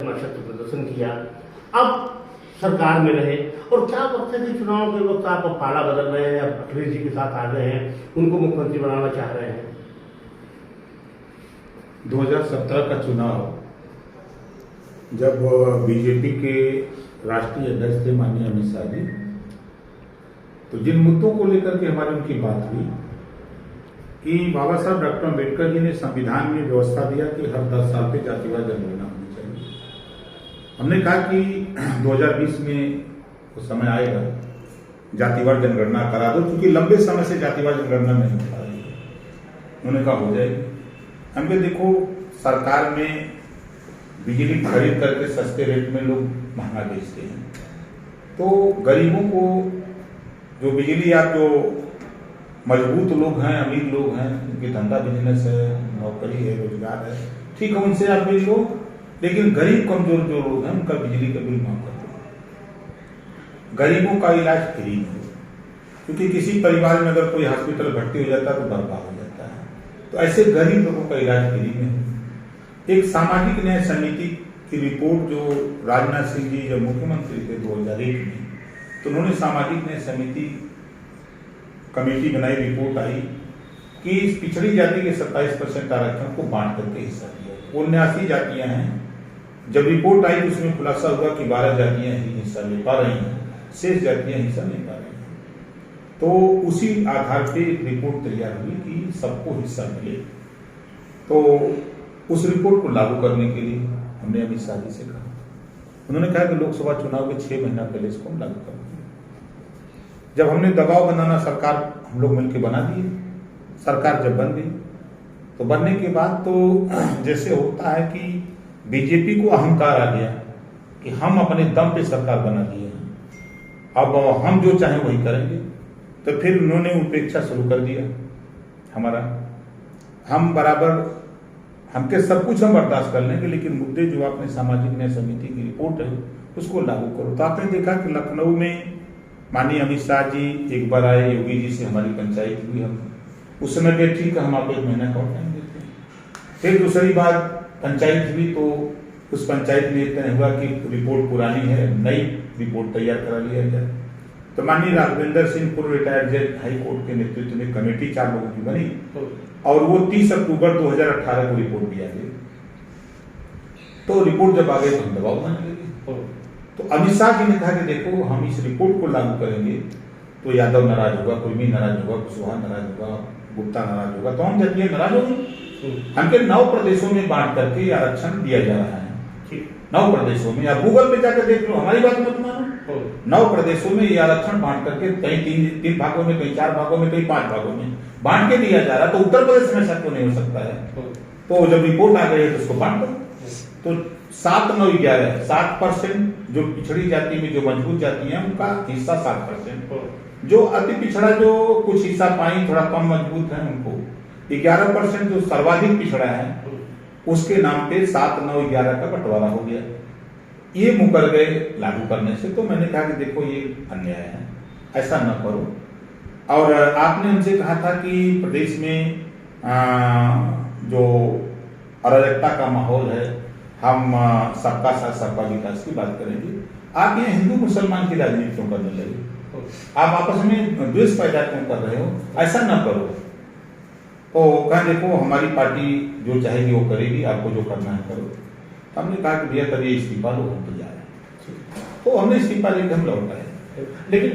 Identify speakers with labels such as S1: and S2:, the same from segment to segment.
S1: शक्ति प्रदर्शन किया, अब सरकार में रहे और क्या वक्त है कि चुनाव के वक्त आप पाला बदल रहे हैं, अब अखिलेश जी के साथ आ गए हैं, उनको मुख्यमंत्री बनाना चाह रहे हैं।
S2: 2017 का चुनाव जब बीजेपी के राष्ट्रीय अध्यक्ष थे माननीय अमित शाह जी, तो जिन मुद्दों को लेकर के हमारी उनकी बात हुई कि बाबा साहब डॉक्टर अम्बेडकर जी ने संविधान में व्यवस्था दिया कि हर 10 साल पे जातिवार जनगणना होनी चाहिए। हमने कहा कि 2020 में वो समय आएगा, जातिवार जनगणना करा दो, क्योंकि लंबे समय से जातिवार जनगणना नहीं हो पा रही है। उन्होंने कहा हो जाएगी। हमने देखो, सरकार में बिजली खरीद करके सस्ते रेट में लोग महंगा बेचते हैं, तो गरीबों को जो बिजली या जो मजबूत लोग हैं, अमीर लोग हैं, उनकी धंधा बिजनेस है, नौकरी है, रोजगार है, ठीक है, उनसे आप बिल लो, लेकिन गरीब कमजोर जो लोग हैं उनका बिजली का बिल माफ कर दो। गरीबों का इलाज फ्री है, क्योंकि किसी परिवार में अगर कोई हॉस्पिटल भर्ती हो जाता है तो बर्बाद हो जाता है, तो ऐसे गरीब लोगों का इलाज फ्री में है। एक सामाजिक न्याय समिति की रिपोर्ट जो राजनाथ सिंह जी जब मुख्यमंत्री थे 2001 में, तो उन्होंने सामाजिक न्याय समिति कमेटी बनाई, रिपोर्ट आई कि इस पिछड़ी जाति के 27% आरक्षण को बांट करके हिस्सा दिया। 79 जातियां हैं। जब रिपोर्ट आई तो उसमें खुलासा हुआ कि 12 जातियां ही हिस्सा ले पा रही हैं, शेष जातियां हिस्सा नहीं पा रही हैं। तो उसी आधार पे रिपोर्ट तैयार हुई कि सबको हिस्सा मिले। तो उस रिपोर्ट को लागू करने के लिए हमने अमित शाह जी से कहा। उन्होंने कहा कि लोकसभा चुनाव के 6 महीना पहले इसको हम लागू करेंगे। जब हमने दबाव बनाना, सरकार हम लोग मिलकर बना दिए। सरकार जब बन गई तो बनने के बाद तो जैसे होता है कि बीजेपी को अहंकार आ गया कि हम अपने दम पे सरकार बना दिए हैं, अब हम जो चाहें वही करेंगे। तो फिर उन्होंने उपेक्षा शुरू कर दिया हमारा। हम बराबर, हमके सब कुछ हम बर्दाश्त कर लेंगे, लेकिन मुद्दे जो आपने सामाजिक न्याय समिति की रिपोर्ट है उसको लागू करो। तो आपने देखा कि लखनऊ में माननीय अमित शाह जी एक बार आए, योगी जी से हमारी पंचायत हुई, हम उस समय के ठीक है, हम आपको 1 महीना का टाइम देते हैं। फिर दूसरी बार पंचायत हुई तो उस पंचायत में इतना हुआ कि रिपोर्ट पुरानी है, नई रिपोर्ट तैयार करा लिया जाए। तो माननीय राघवेंद्र सिंह पूर्व रिटायर्ड जज हाई कोर्ट के नेतृत्व में कमेटी 4 लोगों की बनी और वो 30 अक्टूबर 2018 को रिपोर्ट दिया गया। तो रिपोर्ट जब आ गई तो हम दबाव बनाने लगे। तो अमित शाह जी ने कहा कि देखो, हम इस रिपोर्ट को लागू करेंगे तो यादव नाराज होगा, कुर्मी नाराज होगा, कुशवाहा नाराज होगा, गुप्ता नाराज होगा, तो हम जातियां नाराज होंगे। हमके 9 प्रदेशों में बांट करके आरक्षण दिया जा रहा है। 9 प्रदेशों में, आप गूगल पे जाकर देख लो, हमारी बात मत मानो। 9 प्रदेशों में ये आरक्षण बांट करके, कहीं 3 भागों में, कहीं 4 भागों में, कहीं 5 भागों में बांट के दिया जा रहा है। तो उत्तर प्रदेश में ऐसा क्यों नहीं हो सकता है? तो जब रिपोर्ट आ गई है तो उसको बांट दो। तो 7, 9, 11 7% जो पिछड़ी जाति में जो मजबूत जाति है उनका हिस्सा 7%, जो अति पिछड़ा जो कुछ हिस्सा पाई थोड़ा कम मजबूत है उनको 11%, जो सर्वाधिक पिछड़ा है उसके नाम पे 7, 9, 11 का बंटवारा हो गया। ये मुकर गए लागू करने से। तो मैंने कहा कि देखो, ये अन्याय है, ऐसा न करो। और आपने उनसे कहा था कि प्रदेश में जो अराजकता का माहौल है, हम सबका साथ सबका विकास की बात करेंगे। आप ये हिंदू मुसलमान की राजनीति क्यों करने लगे? आप आपस में द्वेष पैदा क्यों कर रहे हो? ऐसा ना करो। तो कहा देखो, हमारी पार्टी जो चाहेगी वो करेगी, आपको जो करना है करो। तो हमने कहा कि भैया तभी इस्तीफा लो, हम तो जा रहे हैं। तो हमने इस्तीफा लेकर हम लौट आए।
S1: लेकिन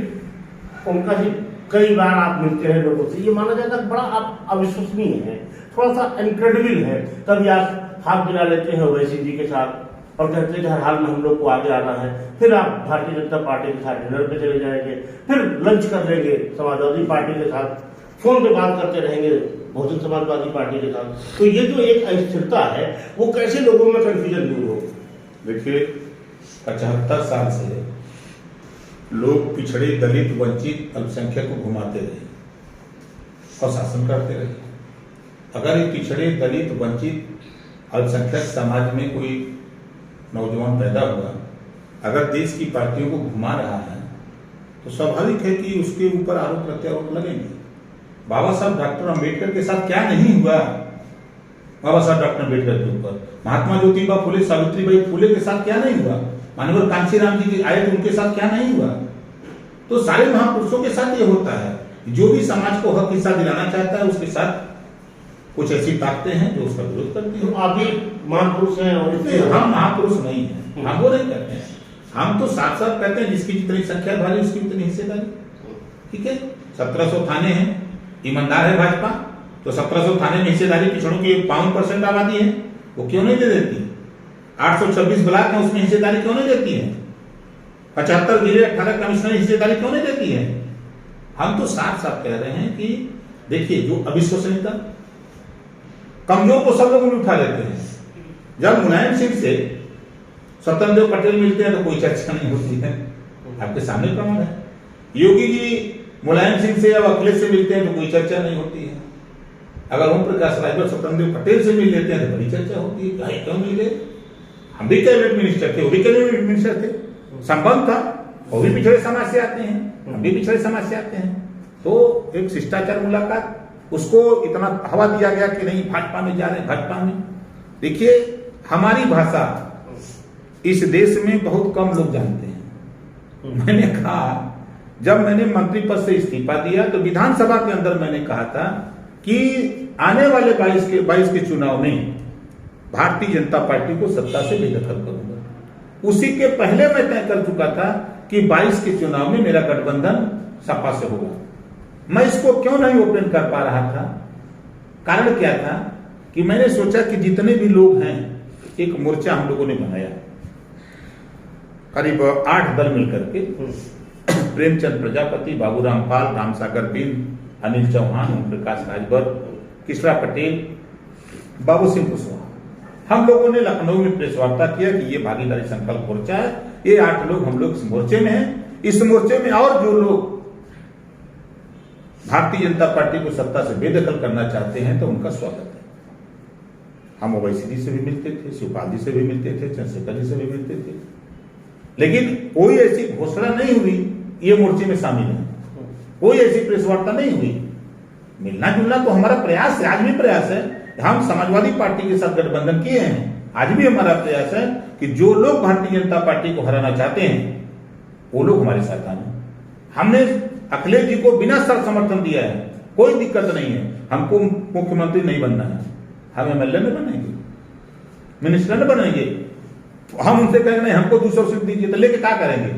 S1: उनका ही कई बार आप मिलते हैं लोगों से, ये माना जाता है बड़ा आप अविश्वसनीय है, थोड़ा सा इनक्रेडिबल है। कभी आप हाथ मिला लेते हैं ओवैसी जी के साथ और कहते हैं कि हर हाल में हम लोग को आगे आना है, फिर आप भारतीय जनता पार्टी के साथ डिनर पे चले जाएंगे, फिर लंच कर लेंगे समाजवादी पार्टी के साथ, फोन पे बात करते रहेंगे बहुजन समाजवादी पार्टी के साथ। तो ये जो एक अस्थिरता है वो कैसे लोगों में कंफ्यूजन दूर हो?
S2: देखिए, 75 साल से लोग पिछड़े, दलित, वंचित, अल्पसंख्यक को घुमाते रहे और शासन करते रहे। अगर ये पिछड़े, दलित, वंचित, अल्पसंख्यक समाज में कोई नौजवान पैदा हुआ, अगर देश की पार्टियों को घुमा रहा है, तो स्वाभाविक है कि उसके ऊपर आरोप प्रत्यारोप लगेंगे। बाबा साहब डॉक्टर अम्बेडकर के साथ क्या नहीं हुआ, बाबा साहब डॉक्टर अम्बेडकर के ऊपर, महात्मा ज्योतिबा फुले, सावित्रीबाई फुले के साथ क्या नहीं हुआ, मानवर कांशीराम जी आए थे उनके साथ क्या नहीं हुआ। तो सारे महापुरुषों के साथ ये होता है, जो भी समाज को हक हिस्सा दिलाना चाहता है उसके साथ कुछ ऐसी ताकतें हैं जो उसका विरोध करती हैं।
S1: आप भी महापुरुष हैं और
S2: हम महापुरुष नहीं है, हम वो नहीं करते हैं। हम तो साफ साफ कहते हैं जिसकी जितनी संख्या भारी उसकी उतनी हिस्सेदारी। ठीक है, 1700 थाने हैं, ईमानदार है भाजपा, तो 1700 थाने में हिस्सेदारी पिछड़ों की 52% आबादी है, वो क्यों नहीं दे देती। 826 ब्लॉक है, उसमें हिस्सेदारी क्यों नहीं देती है। 75 जिले 18 कमिश्नर हिस्सेदारी क्यों नहीं देती है। हम तो साफ साफ कह रहे हैं कि देखिए, जो अविश्वसनीयता, कमजोर को सब लोग उठा लेते हैं। जब मुलायम सिंह से स्वतंत्र देव पटेल मिलते हैं तो कोई चर्चा नहीं होती है, आपके सामने प्रमाण है। योगी जी मुलायम सिंह से या अखिलेश से मिलते हैं तो कोई चर्चा नहीं होती है। अगर ओम प्रकाश राजभर स्वतंत्र देव पटेल से मिल लेते हैं तो बड़ी चर्चा होती है, भाई क्यों मिल गए। हम भी कैबिनेट मिनिस्टर थे, वो भी कैबिनेट मिनिस्टर थे, संबंध था, वो भी पिछड़े समाज से आते हैं, हम भी पिछड़े समाज से आते हैं। तो एक शिष्टाचार मुलाकात, उसको इतना हवा दिया गया कि नहीं भाजपा में जा रहे हैं, भाजपा में। देखिए, हमारी भाषा इस देश में बहुत कम लोग जानते हैं। मैंने कहा, जब मैंने मंत्री पद से इस्तीफा दिया तो विधानसभा के अंदर मैंने कहा था कि आने वाले 22 के चुनाव में भारतीय जनता पार्टी को सत्ता से बेदखल करूंगा। उसी के पहले मैं तय कर चुका था कि 22 के चुनाव में मेरा गठबंधन सपा से होगा। मैं इसको क्यों नहीं ओपन कर पा रहा था, कारण क्या था कि मैंने सोचा कि जितने भी लोग हैं, एक मोर्चा हम लोगों ने बनाया, करीब 8 दल मिलकर के, प्रेमचंद प्रजापति, बाबूराम पाल, रामसागर बिंद, अनिल चौहान, ओम प्रकाश राजभर, किशोर पटेल, बाबू सिंह कुशवाहा, हम लोगों ने लखनऊ में प्रेस वार्ता किया कि ये भागीदारी संकल्प मोर्चा है, ये 8 लोग हम लोग इस मोर्चे में हैं। इस मोर्चे में और जो लोग भारतीय जनता पार्टी को सत्ता से बेदखल करना चाहते हैं तो उनका स्वागत है। हम ओवैसी जी से भी मिलते थे, शिवपाल जी से भी मिलते थे, चंद्रशेखर जी से भी मिलते थे, लेकिन कोई ऐसी घोषणा नहीं हुई ये मोर्चे में शामिल है, कोई ऐसी प्रेस वार्ता नहीं हुई। मिलना जुलना तो हमारा प्रयास है, आज भी प्रयास है। हम समाजवादी पार्टी के साथ गठबंधन किए हैं, आज भी हमारा प्रयास है कि जो लोग भारतीय जनता पार्टी को हराना चाहते हैं वो लोग हमारे साथ आए। हमने अखिलेश जी को बिना शर्त समर्थन दिया है, कोई दिक्कत नहीं है। हमको मुख्यमंत्री नहीं बनना है, हम एमएलए में बनेंगे, मिनिस्टर में बनेंगे। हम उनसे कहेंगे नहीं हमको 200 सीट दीजिए, तो लेके क्या करेंगे।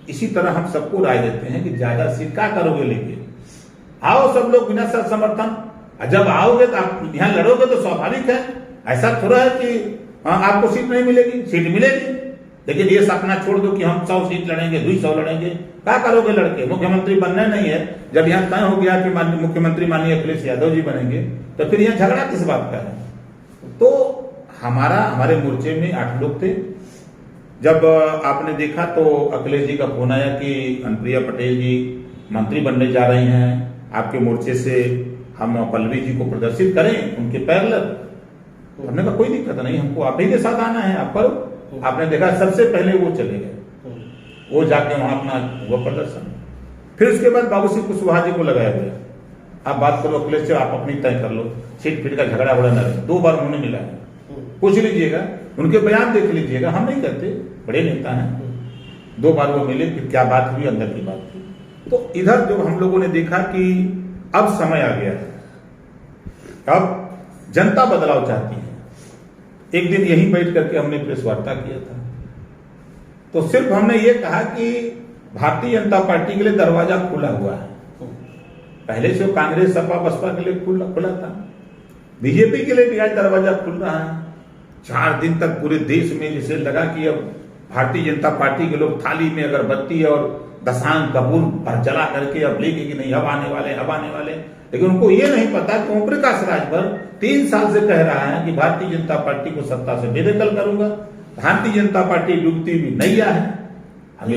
S2: इसी तरह हम सबको राय देते हैं कि ज्यादा सीट क्या करोगे लेके, आओ सब लोग बिना शर्त समर्थन। जब आओगे तो आप यहां लड़ोगे तो स्वाभाविक है, ऐसा थोड़ा है कि आपको सीट नहीं मिलेगी, सीट मिलेगी। लेकिन ये सपना छोड़ दो कि हम 100 सीट लड़ेंगे, 200 लड़ेंगे, क्या करोगे लड़के। मुख्यमंत्री बनना नहीं है, जब यहाँ तय हो गया कि मुख्यमंत्री माननीय अखिलेश यादव जी बनेंगे तो फिर यहाँ झगड़ा किस बात का है। तो हमारे मोर्चे में 8 लोग थे। जब आपने देखा तो अखिलेश जी का फोन आया कि अनुप्रिया पटेल जी मंत्री बनने जा रही हैं, आपके मोर्चे से हम पल्लवी जी को प्रदर्शित करें उनके पैरेलल। हमने कहा कोई दिक्कत नहीं, हमको आप ही के साथ आना है, आप करो। आपने देखा सबसे पहले वो चले गए, वो जाके वहां अपना हुआ प्रदर्शन। फिर उसके बाद बाबू सिंह कुशवाहा जी को लगाया गया, आप बात करो अखिलेश से, आप अपनी तय कर लो, सीट फीट का झगड़ा बड़ा न रहे। 2 बार उन्होंने मिला है, पूछ लीजिएगा, उनके बयान देख लीजिएगा, हम नहीं करते, बड़े नेता हैं। 2 बार वो मिले, फिर क्या बात हुई, अंदर की बात हुई। तो इधर जो हम लोगों ने देखा कि अब समय आ गया है, अब जनता बदलाव चाहती है। एक दिन यहीं बैठ करके हमने प्रेस वार्ता किया था, तो सिर्फ हमने ये कहा कि भारतीय जनता पार्टी के लिए दरवाजा खुला हुआ है। पहले से कांग्रेस, सपा, बसपा के लिए खुला था, बीजेपी के लिए भी आज दरवाजा खुल रहा है। 4 दिन तक पूरे देश में जैसे लगा कि अब भारतीय जनता पार्टी के लोग थाली में अगरबत्ती और दशांग कपूर जला करके अब लेके कि नहीं अब आने वाले। लेकिन उनको ये नहीं पता कि ओम प्रकाश राजभर 3 साल से कह रहा है कि भारतीय जनता पार्टी को सत्ता से बेदखल करूंगा। भारतीय जनता पार्टी डूबती हुई नैया है,
S1: तो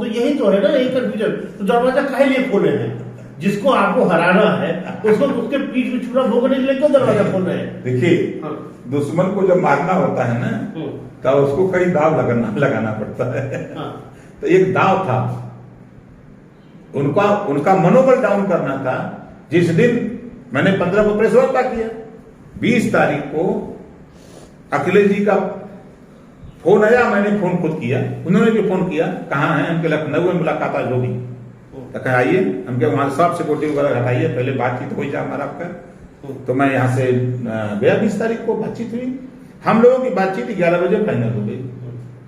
S1: यही तो है ना, यही कंफ्यूजन। तो दरवाजा काहे लिए खोले हैं, जिसको आपको हराना है उसको उसके पीठ में छुरा भोगने के लिए क्यों दरवाजा खोल रहे हैं।
S2: देखिए, दुश्मन को जब मारना होता है ना तो उसको कई दाव लगाना पड़ता है। तो एक दाव था, उनका मनोबल डाउन करना था। जिस दिन मैंने 15 को प्रेस वार्ता किया, 20 तारीख को अखिलेश जी का फोन आया, मैंने फोन खुद किया, उन्होंने भी फोन किया, कहाँ हैं? हमके लखनऊ में मुलाकात आज होगी, तो कहा आइए, हमके वहां सब सिक्योरिटी वगैरह हटाइए, पहले बातचीत हो जाए हमारा आपका। तो मैं यहाँ से गया, 20 तारीख को बातचीत हुई, हम लोगों की बातचीत 11 बजे फाइनल हो गई।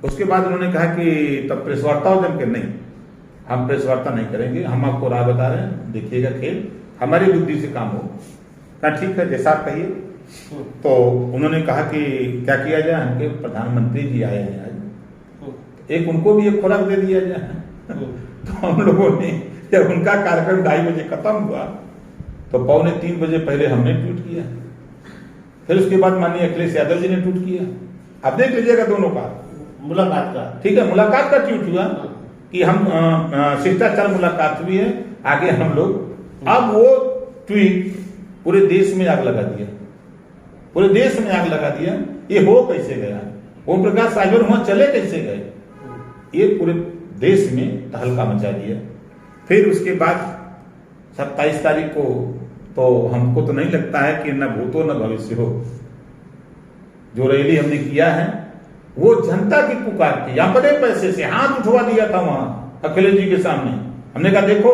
S2: उसके बाद उन्होंने कहा कि तब प्रेस वार्ता हो जाए, नहीं हम प्रेस वार्ता नहीं करेंगे, हम आपको राह बता रहे हैं, देखिएगा खेल, हमारी बुद्धि से काम हो। कहा ठीक है, जैसा आप कहिए। तो उन्होंने कहा कि क्या किया जाए, हमके प्रधानमंत्री जी आए हैं आज, एक उनको भी एक खुराक दे दिया जाए। तो हम लोगों ने जब उनका कार्यक्रम 2:30 बजे खत्म हुआ तो 2:45 बजे पहले हमने ट्वीट किया, फिर उसके बाद माननीय अखिलेश यादव जी ने ट्वीट किया। आप देख लीजिएगा दोनों का
S1: मुलाकात का,
S2: ठीक है, मुलाकात का ट्वीट हुआ कि हम शिष्टाचार मुलाकात हुई है, आगे हम लोग। अब वो ट्वीट पूरे देश में आग लगा दिया, पूरे देश में आग लगा दिया। ये हो कैसे गया, ओम प्रकाश राजभर वहां चले कैसे गए, ये पूरे देश में तहलका मचा दिया। फिर उसके बाद 27 तारीख को तो हमको तो नहीं लगता है कि न भूतो न भविष्य हो, जो रैली हमने किया है वो जनता की पुकार थी, अपने पैसे से हाथ उठवा दिया था वहां अखिलेश जी के सामने। हमने कहा देखो,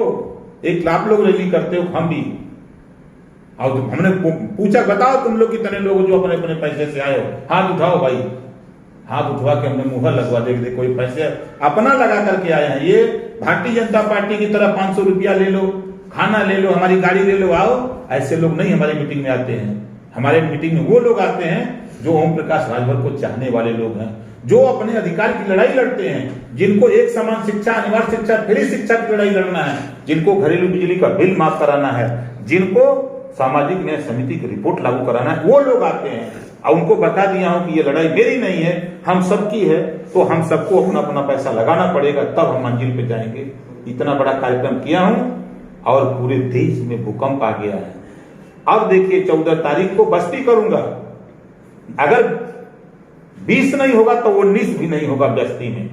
S2: एक आप लोग रैली करते हो, हम भी, और हमने पूछा बताओ तुम लोग कितने लोग जो अपने अपने पैसे से आए हो, हाथ उठाओ भाई। हाथ उठवा के हमने मुहर लगवा दे, कोई पैसे अपना लगा करके आए हैं। ये भारतीय जनता पार्टी की तरह 500 रुपया ले लो, खाना ले लो, हमारी गाड़ी ले लो, आओ, ऐसे लोग नहीं हमारी मीटिंग में आते हैं। हमारे मीटिंग में वो लोग आते हैं जो ओम प्रकाश राजभर को चाहने वाले लोग हैं, जो अपने अधिकार की लड़ाई लड़ते हैं, जिनको एक समान शिक्षा, अनिवार्य शिक्षा, फ्री शिक्षा की लड़ाई लड़ना है, जिनको घरेलू बिजली का बिल माफ कराना है, जिनको सामाजिक न्याय समिति की रिपोर्ट लागू कराना है, वो लोग आते हैं। और उनको बता दिया हूं कि ये लड़ाई मेरी नहीं है, हम सबकी है, तो हम सबको अपना अपना पैसा लगाना पड़ेगा, तब हम मंजिल पे जाएंगे। इतना बड़ा कार्यक्रम किया हूं और पूरे देश में भूकंप आ गया है। अब देखिए 14 तारीख को बस्ती करूंगा, अगर 20 नहीं होगा तो 19 भी नहीं होगा बस्ती में।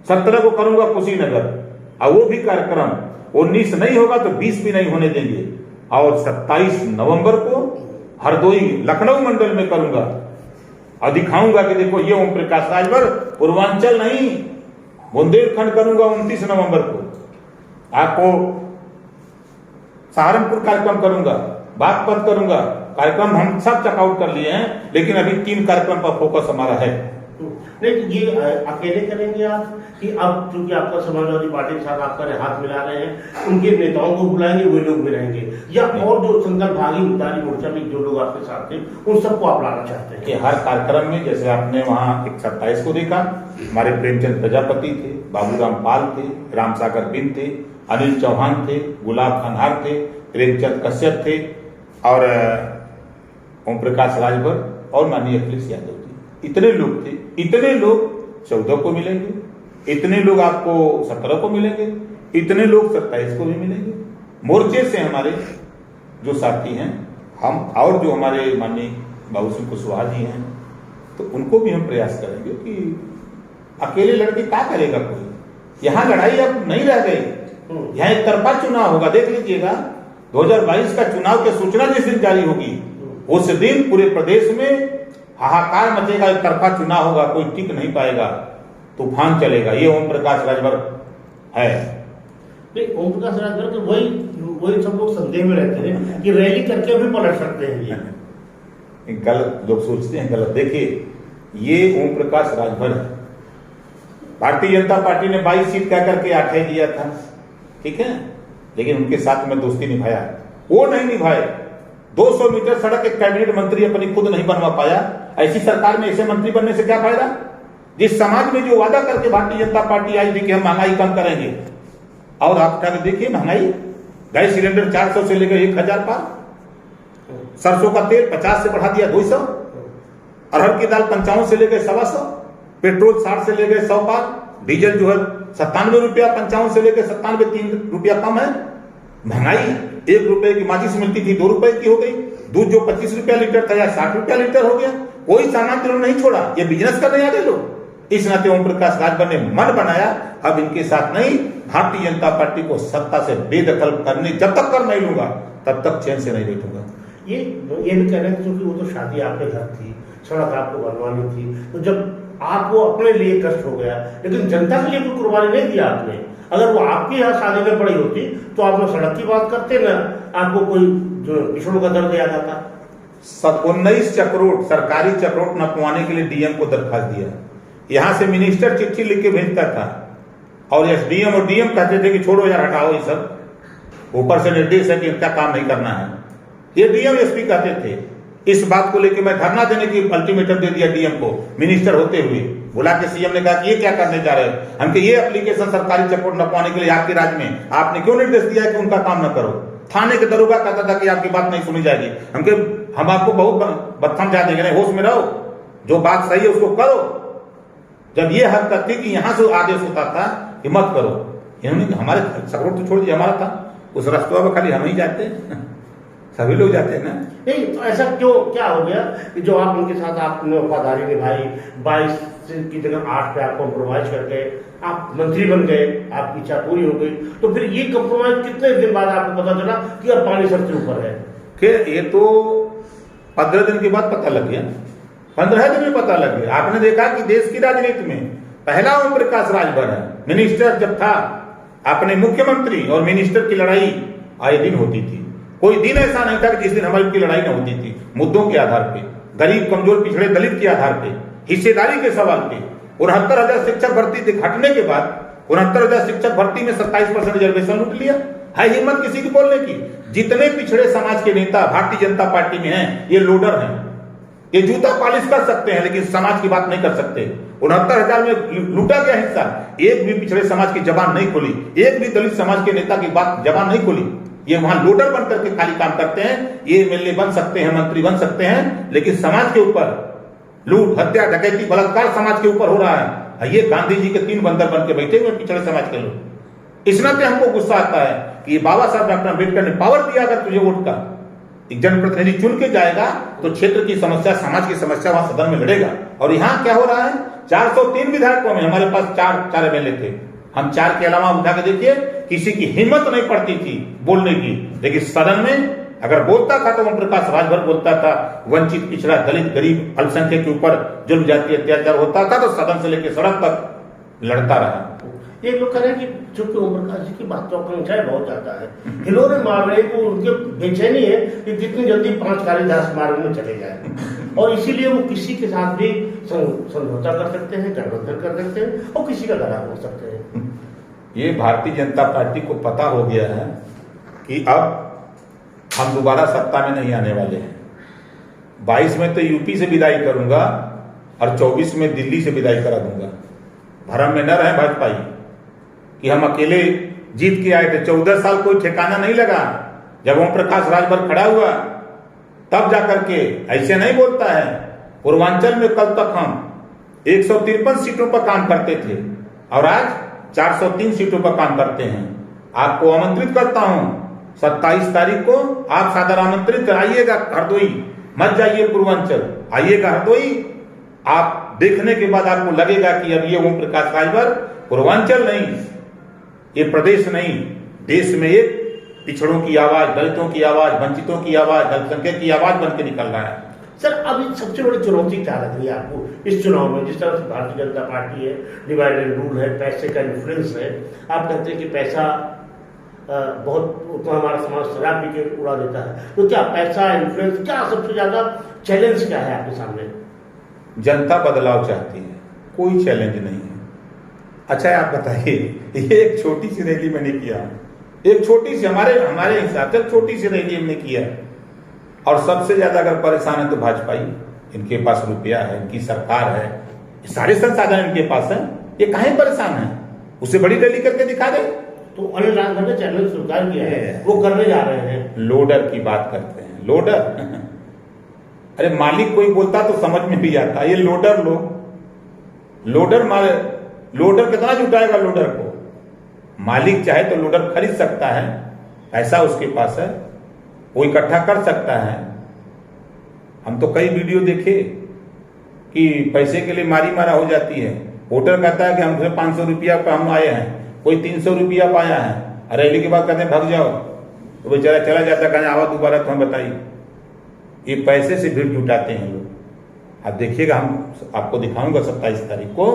S2: 17 को करूंगा कुशीनगर, और वो भी कार्यक्रम 19 नहीं होगा तो 20 भी नहीं होने देंगे। और 27 नवंबर को हरदोई लखनऊ मंडल में करूंगा और दिखाऊंगा कि देखो ये ओम प्रकाश राजभर, पूर्वांचल नहीं बुंदेलखंड करूंगा 29 नवंबर को। आपको सहारनपुर कार्यक्रम करूंगा, बागपत करूंगा, कार्यक्रम हम सब चेकआउट कर लिए हैं, लेकिन अभी 3 कार्यक्रम पर फोकस हमारा है।
S1: नहीं, ये अकेले करेंगे आप कि अब चूंकि आपका समाजवादी पार्टी के साथ आपका हाथ मिला रहे हैं, उनके नेताओं को बुलाएंगे, वो लोग भी रहेंगे, या और जो संकल्प भागी उतारी मोर्चा में जो लोग आपके साथ थे उन सबको आप लाना चाहते हैं?
S2: कि हर कार्यक्रम में, जैसे आपने वहां 27 को देखा, हमारे प्रेमचंद प्रजापति थे, बाबूराम पाल थे, रामसागर बिन थे, अनिल चौहान थे, गुलाब खनहार थे, प्रेमचंद कश्यप थे, और ओम प्रकाश राजभर और माननीय अखिलेश यादव थे। इतने लोग थे। इतने लोग 14 को मिलेंगे, इतने लोग आपको 17 को मिलेंगे, इतने लोग 27 को भी मिलेंगे। मोर्चे से हमारे जो साथी हैं, हम और जो हमारे माननीय बाबू सिंह कुशवाहा जी हैं, तो उनको भी हम प्रयास करेंगे कि अकेले लड़के क्या करेगा कोई। यहाँ लड़ाई अब नहीं रह गई, यहाँ एक तरफा चुनाव होगा। देख लीजिएगा 2022 का चुनाव की सूचना जिस दिन जारी होगी, उस दिन पूरे प्रदेश में हाहाकार मचेगा, एक तरफा चुनाव होगा, कोई टिक नहीं पाएगा, तूफान चलेगा। ये ओम प्रकाश राजभर है।
S1: नहीं, ओम प्रकाश राजभर के वही सब लोग संदेह में रहते हैं कि रैली करके भी पलट सकते हैं। ये
S2: गलत लोग सोचते हैं, गलत। देखिए, ये ओम प्रकाश राजभर है। भारतीय जनता पार्टी ने 22 सीट कह करके 8 दिया था, ठीक है, लेकिन उनके साथ में दोस्ती निभाया, वो नहीं निभाए। 200 मीटर सड़क एक कैबिनेट मंत्री अपनी खुद नहीं बनवा पाया। ऐसी सरकार में ऐसे मंत्री बनने से क्या फायदा? जिस समाज में जो वादा करके भारतीय जनता पार्टी आई थी कि हम महंगाई कम करेंगे, और आप क्या देखिए महंगाई, गैस सिलेंडर 400 से लेकर 1000 पार, सरसों का तेल 50 से बढ़ा दिया 200, अरहर की दाल 55 से लेकर 125, पेट्रोल 60 से लेकर 100 पार, डीजल जो है 97 रुपया 55 से लेकर 97, 3 रुपया कम है। महंगाई 1 रुपए की माचिस मिलती थी 2 रुपए की हो गई। दूध जो 25 रुपया लीटर था या 60 रुपया लीटर हो गया। कोई सामान तो नहीं छोड़ा, ये बिजनेस करने आ गए लोग। इस नाते ओम प्रकाश राजभर ने मन बनाया, अब इनके साथ नहीं, भारतीय जनता पार्टी को सत्ता से बेदखल करने जब तक कर नहीं लूंगा तब तक चैन से नहीं बैठूंगा।
S1: ये भी कह रहे हैं क्योंकि वो तो शादी आपके घर थी, सड़क आपको बनवानी थी, तो जब आपको अपने लिए कष्ट हो गया, लेकिन जनता के लिए कोई कुर्बानी नहीं दिया आपने। अगर वो आपकी यहाँ शादी में पड़ी होती तो आप ना सड़क की बात करते, ना आपको कोई पिछड़ों का दर्द याद आता।
S2: 19 चक्रोट सरकारी चक्रोट नपवाने के लिए डीएम को दरखास्त दिया। यहां से मिनिस्टर चिट्ठी लिख के भेजता था और एसडीएम और डीएम कहते थे कि छोड़ो यार, हटाओ ये सब, ऊपर से निर्देश है कि इनका काम नहीं करना है। ये डीएम एसपी कहते थे। इस बात को लेकर मैं धरना देने की अल्टीमेटम दे दिया डीएम को, मिनिस्टर होते हुए बुला के सीएम ने कहा कि ये क्या करने जा रहे हैं, हमके ये एप्लीकेशन सरकारी चक्रोट नपवाने के लिए आपके राज्य में आपने क्यों निर्देश दिया है कि उनका काम न करो। थाने के दरोगा कहता था कि आपकी बात नहीं सुनी जाएगी, हम आपको बहुत बदतम जा देंगे, नहीं होश में रहो, जो बात सही है उसको करो। जब ये हद तक थी कि यहां से आदेश होता था कि मत करो, इन्होंने हमारे चक्रोट तो छोड़ दिया, हमारा था उस रास्ते पर खाली हम ही जाते सभी लोग जाते हैं ना।
S1: नहीं तो ऐसा क्यों, क्या हो गया कि जो आप उनके साथ आपने वफादारी निभाई, 22 की जगह 8 पे आप कॉम्प्रोमाइज करके आप मंत्री बन गए, आपकी इच्छा पूरी हो गई, तो फिर ये कॉम्प्रोमाइज कितने दिन बाद आपको पता चला कि अब पानी सर से ऊपर है?
S2: ये तो 15 दिन के बाद पता लग गया, 15 दिन में पता लग गया। आपने देखा कि देश की राजनीति में पहला ओम प्रकाश राजभर है, मिनिस्टर जब था अपने मुख्यमंत्री और मिनिस्टर की लड़ाई आए दिन होती थी। कोई दिन ऐसा नहीं था कि जिस दिन हमारी उनकी लड़ाई न होती थी, मुद्दों के आधार पे, गरीब कमजोर पिछड़े दलित के आधार पे, हिस्सेदारी के सवाल पे। 69,000 शिक्षक भर्ती हटने के बाद 69,000 शिक्षक भर्ती में 27% रिजर्वेशन लूट लिया। है हिम्मत किसी की बोलने की? जितने पिछड़े समाज के नेता भारतीय जनता पार्टी में हैं, ये लोडर हैं, ये जूता पॉलिश कर सकते हैं लेकिन समाज की बात नहीं कर सकते। 69,000 में लूटा गया हिस्सा, एक भी पिछड़े समाज की जबान नहीं खोली, एक भी दलित समाज के नेता की बात जबान नहीं खोली। ये वहां लोडर बनकर के खाली काम करते हैं। ये एमएलए बन सकते हैं, मंत्री बन सकते हैं, लेकिन समाज के ऊपर लूट, हत्या, डकैती, बलात्कार समाज के ऊपर हो रहा है। ये गांधी जी के 3 बंदर बन के बैठे हुए पिछड़े समाज के लोग। इस नाते हमको गुस्सा आता है कि बाबा साहब डॉक्टर अम्बेडकर ने पावर दिया, अगर तुझे वोट का एक जनप्रतिनिधि चुन के जाएगा तो क्षेत्र की समस्या, समाज की समस्या वहां सदन में लड़ेगा। और यहाँ क्या हो रहा है, 403 विधायकों में हमारे पास 4 एमएलए थे, हम 4 के अलावा उठा के देखिए, किसी की हिम्मत नहीं पड़ती थी बोलने की। लेकिन सदन में अगर बोलता था तो ओम प्रकाश राजभर बोलता था, वंचित, पिछड़ा, दलित, गरीब, अल्पसंख्यक के ऊपर जुल्म, जाति, अत्याचार होता था तो सदन से लेकर सड़क तक लड़ता रहा।
S1: ये लोग कह रहे हैं कि चूंकि ओम प्रकाश जी की महत्वाकांक्षाएं बहुत ज्यादा है, हिलोरे मारने को उनके बेचैनी है कि जितनी जल्दी 5 कालिदास मार्ग में चले जाए, और इसीलिए वो किसी के साथ भी समझौता कर सकते हैं, गठबंधन कर सकते हैं और किसी का गला हो सकते हैं।
S2: ये भारतीय जनता पार्टी को पता हो गया है कि अब हम दोबारा सत्ता में नहीं आने वाले हैं। 22 में तो यूपी से विदाई करूंगा और 24 में दिल्ली से विदाई करा दूंगा। भरम में न रहे भाजपाई कि हम अकेले जीत के आए थे। 14 साल कोई ठिकाना नहीं लगा। जब ओम प्रकाश राजभर खड़ा हुआ तब जाकर के ऐसे नहीं बोलता है। पूर्वांचल में कल तक हम 153 सीटों पर काम करते थे और आज 403 सीटों पर काम करते हैं। आपको आमंत्रित करता हूं 27 तारीख को आप सादर आमंत्रित आइएगा हरदोई, मत जाइए पूर्वांचल, आइएगा हरदोई। आप देखने के बाद आपको लगेगा कि अब ये ओम प्रकाश राजभर पूर्वांचल नहीं, ये प्रदेश नहीं, देश में एक पिछड़ों की आवाज, दलितों की आवाज, वंचितों की आवाज, अल्पसंख्यक की आवाज बन के निकल रहा है।
S1: सर अभी सबसे बड़ी चुनौती क्या लग रही है आपको इस चुनाव में? जिस तरह से भारतीय जनता पार्टी है, डिवाइड एंड रूल है, पैसे का इन्फ्लुएंस है, आप कहते हैं कि पैसा बहुत उतना हमारा समाज शराब पी के उड़ा देता है, तो क्या पैसा, इन्फ्लुएंस, क्या सबसे ज्यादा चैलेंज क्या है आपके सामने?
S2: जनता बदलाव चाहती है, कोई चैलेंज नहीं है। अच्छा आप बताइए, ये एक छोटी सी रैली मैंने किया, एक छोटी सी हमारे हिसाब से छोटी सी रैली हमने किया, और सबसे ज्यादा अगर परेशान है तो भाजपा ही। इनके पास रुपया है, इनकी सरकार है, सारे संसाधन इनके पास है, ये काहे परेशान है? उससे बड़ी रैली करके दिखा दे।
S1: तो अनिल राजभर ने चैलेंज स्वीकार किया है, वो करने जा रहे हैं।
S2: लोडर की बात करते हैं, लोडर अरे मालिक कोई बोलता तो समझ में भी आता, ये लोडर लोडर कितना जुटाएगा लोडर को? मालिक चाहे तो लोडर खरीद सकता है, पैसा उसके पास है, वो इकट्ठा कर सकता है। हम तो कई वीडियो देखे कि पैसे के लिए मारी मारा हो जाती है। वोटर कहता है कि हमसे 500 रुपया पे हम आए हैं, कोई 300 रुपया पाया है, रैली के बाद कहते हैं भाग जाओ, तो बेचारा चला जाता, कहने आवा दोबारा तो हम बताइए। ये पैसे से भीड़ जुटाते हैं लोग। आप देखिएगा, हम आपको दिखाऊंगा 27 तारीख को।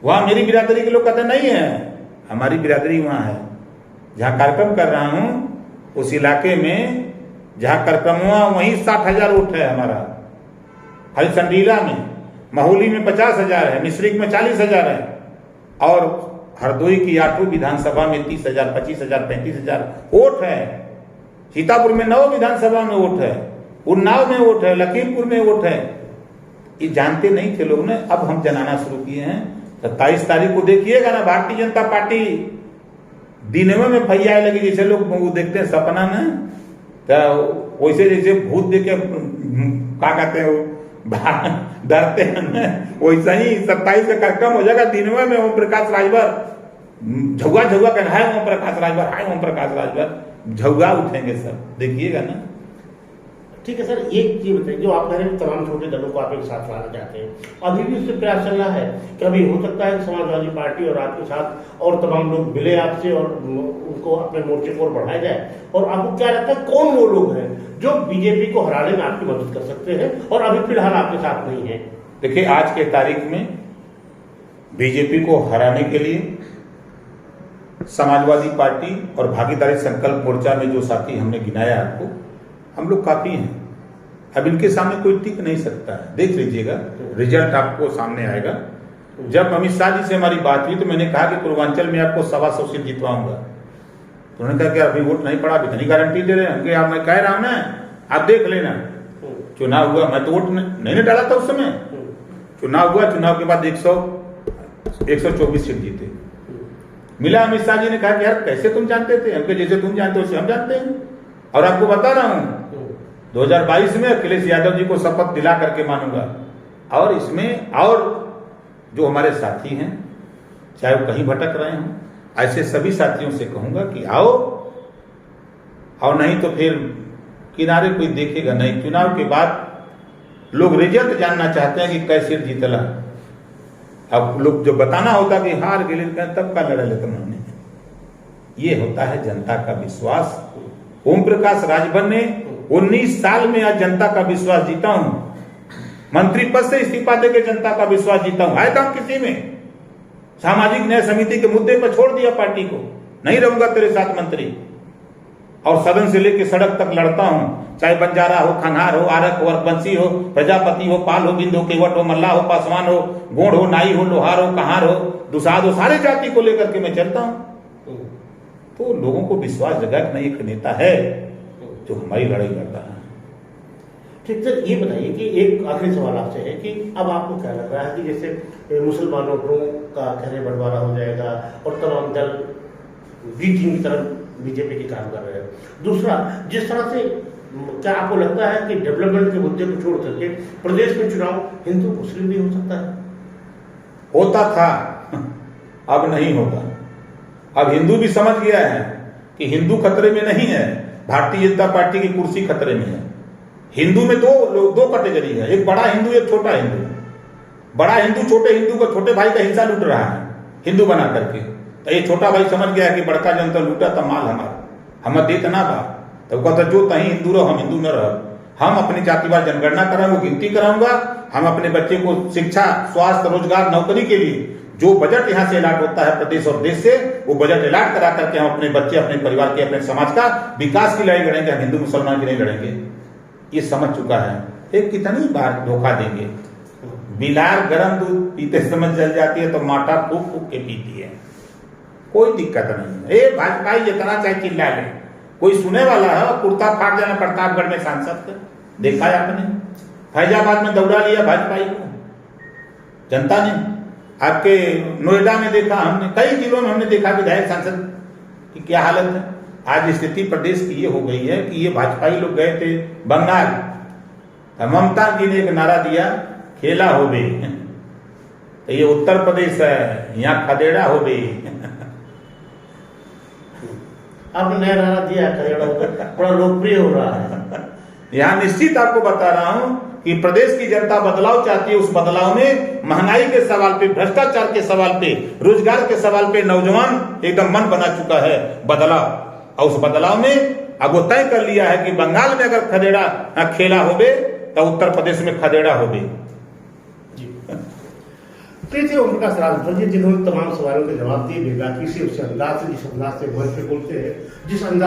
S2: वहां मेरी बिरादरी के लोग कहते नहीं है, हमारी बिरादरी वहां है। जहां कार्यक्रम कर रहा हूं उस इलाके में जहां कार्यक्रम हुआ वहीं 60,000 वोट है हमारा। खाली संडीला में, महोली में 50,000 है, मिश्रिक में 40,000 है, और हरदोई की 8वीं विधानसभा में 30,000, 25,000, 35,000 वोट है। सीतापुर में 9 विधानसभा में वोट है, उन्नाव में वोट है, लखीमपुर में वोट है। ये जानते नहीं थे लोग ने, अब हम जनाना शुरू किए हैं। 27 तारीख को देखिएगा ना, भारतीय जनता पार्टी दिनवे में फैयाए लगी, जैसे लोग वो देखते हैं सपना में, तो वैसे जैसे भूत देखे क्या कहते हैं डरते हैं, वैसा ही 27 का कार्यक्रम हो जाएगा। दिनवे में ओम प्रकाश राजभर झुआ झुआ कर हाय ओम प्रकाश राजभर, हाय ओम प्रकाश राजभर, झुआ उठेंगे सब, देखिएगा ना।
S1: ठीक है सर, एक चीज बताइए, जो आप कह रहे हैं तमाम छोटे दलों को आप एक साथ लाना चाहते हैं, अभी भी उससे प्रयास चल रहा है कि अभी हो सकता है समाजवादी पार्टी और आपके साथ और तमाम लोग मिले आपसे और उनको अपने मोर्चे को बढ़ाया जाए? और आपको क्या लगता है कौन वो लोग हैं जो बीजेपी को हराने में आपकी मदद कर सकते हैं और अभी फिलहाल आपके साथ नहीं है?
S2: देखिए, आज के तारीख में बीजेपी को हराने के लिए समाजवादी पार्टी और भागीदारी संकल्प मोर्चा में जो साथी हमने गिनाया आपको, हम लोग काफी हैं। अब इनके सामने कोई टिक नहीं सकता है। देख लीजिएगा, रिजल्ट आपको सामने आएगा। जब अमित शाह जी से हमारी बात हुई तो मैंने कहा कि पूर्वांचल में आपको 125 सीट जितवाऊंगा। तो उन्होंने कहा कि अभी वोट नहीं पड़ा, अभी इतनी गारंटी दे रहे हैं। आप मैं कह रहा हूं ना, आप देख लेना। चुनाव हुआ, मैं तो वोट नहीं डाला था उस समय। चुनाव हुआ, चुनाव के बाद 124 सीट जीते। मिला, अमित शाह जी ने कहा कि यार कैसे तुम जानते थे? हमके जैसे तुम जानते हो वैसे हम जानते हैं। और आपको बता रहा हूं 2022 में अखिलेश यादव जी को शपथ दिला करके मानूंगा। और इसमें और जो हमारे साथी हैं, चाहे वो कहीं भटक रहे हों, ऐसे सभी साथियों से कहूंगा कि आओ, और नहीं तो फिर किनारे कोई देखेगा नहीं। चुनाव के बाद लोग रिजल्ट जानना चाहते हैं कि कैसे जीतला। अब लोग जो बताना होता कि हार गए, तब का लड़ा लेते उन्होंने। ये होता है जनता का विश्वास। ओम प्रकाश राजभर ने 19 साल में आज जनता का विश्वास जीता हूं। मंत्री पद से इस्तीफा देकर जनता का विश्वास जीता हूं। आया था किसी में सामाजिक न्याय समिति के मुद्दे पर छोड़ दिया पार्टी को, नहीं रहूंगा तेरे साथ मंत्री। और सदन से लेकर सड़क तक लड़ता हूं, चाहे बंजारा हो, खंघार हो, आरक हो, वंशी हो, प्रजापति हो, पाल हो, बिंदु, केवट हो, मल्ला हो, पासवान हो, गोंड हो, नाई हो, लोहार हो, कहार हो, दुसाद हो, सारे जाति को लेकर के मैं चलता हूं। तो लोगों को विश्वास जगा कि नहीं, एक नेता है जो हमारी लड़ाई लड़ता है।
S1: ठीक सर, ये बताइए कि एक आखिरी सवाल आपसे है कि अब आपको क्या लग रहा है कि जैसे मुसलमानों का खैर बंटवारा हो जाएगा और तमाम दल बी टीम की तरफ बीजेपी के काम कर रहे हैं। दूसरा, जिस तरह से क्या आपको लगता है कि डेवलपमेंट के मुद्दे को छोड़ करके प्रदेश में चुनाव हिंदू मुस्लिम भी हो सकता है?
S2: होता था, अब नहीं होगा। अब हिंदू भी समझ गया है कि हिंदू खतरे में नहीं है, भारतीय जनता पार्टी की कुर्सी खतरे में है। हिंदू में दो कैटेगरी है, एक बड़ा हिंदू, एक छोटा हिंदू। बड़ा हिंदू छोटे हिंदू का, छोटे भाई का हिस्सा लूट रहा है हिंदू बना करके। तो ये छोटा भाई समझ गया कि बड़का जनता लूटा था माल हमारा, हम देत ना बा। तो कहता जो तही हिंदू रहो, हम हिंदू न रहो। हम अपनी जातिवार जनगणना कराऊंगा, गिनती कराऊंगा। हम अपने बच्चे को शिक्षा, स्वास्थ्य, रोजगार, नौकरी के लिए जो बजट यहाँ से अलाट होता है प्रदेश और देश से, वो बजट अलाट करा करके हम अपने बच्चे, अपने परिवार के, अपने समाज का विकास की लड़ाई लड़ेंगे। हम हिंदू मुसलमान की नहीं लड़ेंगे। ये समझ चुका है। एक कितनी बार धोखा देंगे। बिलार गरम दूध पीते समय जल जाती है तो माटा फूक फूक के पीती है, कोई दिक्कत नहीं है। भाजपा जितना चाहे चिल्ला ले, कोई सुने वाला है? कुर्ता फाड़ जाना प्रतापगढ़ में सांसद का, देखा है आपने? फैजाबाद में दौड़ा लिया भाजपा को जनता ने। आपके नोएडा में देखा हमने, कई जिलों में हमने देखा विधायक सांसद की क्या हालत है। आज स्थिति प्रदेश की ये हो गई है कि ये भाजपाई लोग गए थे बंगाल, ममता जी ने एक नारा दिया, खेला हो बे। तो ये उत्तर प्रदेश है, यहाँ खदेड़ा हो बे।
S1: आपने नया नारा दिया, खदेड़ा बड़ा लोकप्रिय हो रहा है।
S2: यहाँ निश्चित आपको बता रहा हूं कि प्रदेश की जनता बदलाव चाहती है। उस बदलाव में महंगाई के सवाल पे, भ्रष्टाचार के सवाल पे, रोजगार के सवाल पे नौजवान एकदम मन बना चुका है बदलाव। और उस बदलाव में अब वो तय कर लिया है कि बंगाल में अगर खदेड़ा खेला होबे तो उत्तर प्रदेश में खदेड़ा होबे।
S1: तो ये थे ओम प्रकाश राजभर जी, जिन्होंने तमाम सवालों के जवाब दिए बेबाकी से, उस अंदाज से, जिस अंदाज से मंच पे बोलते हैं, जिस अंदाज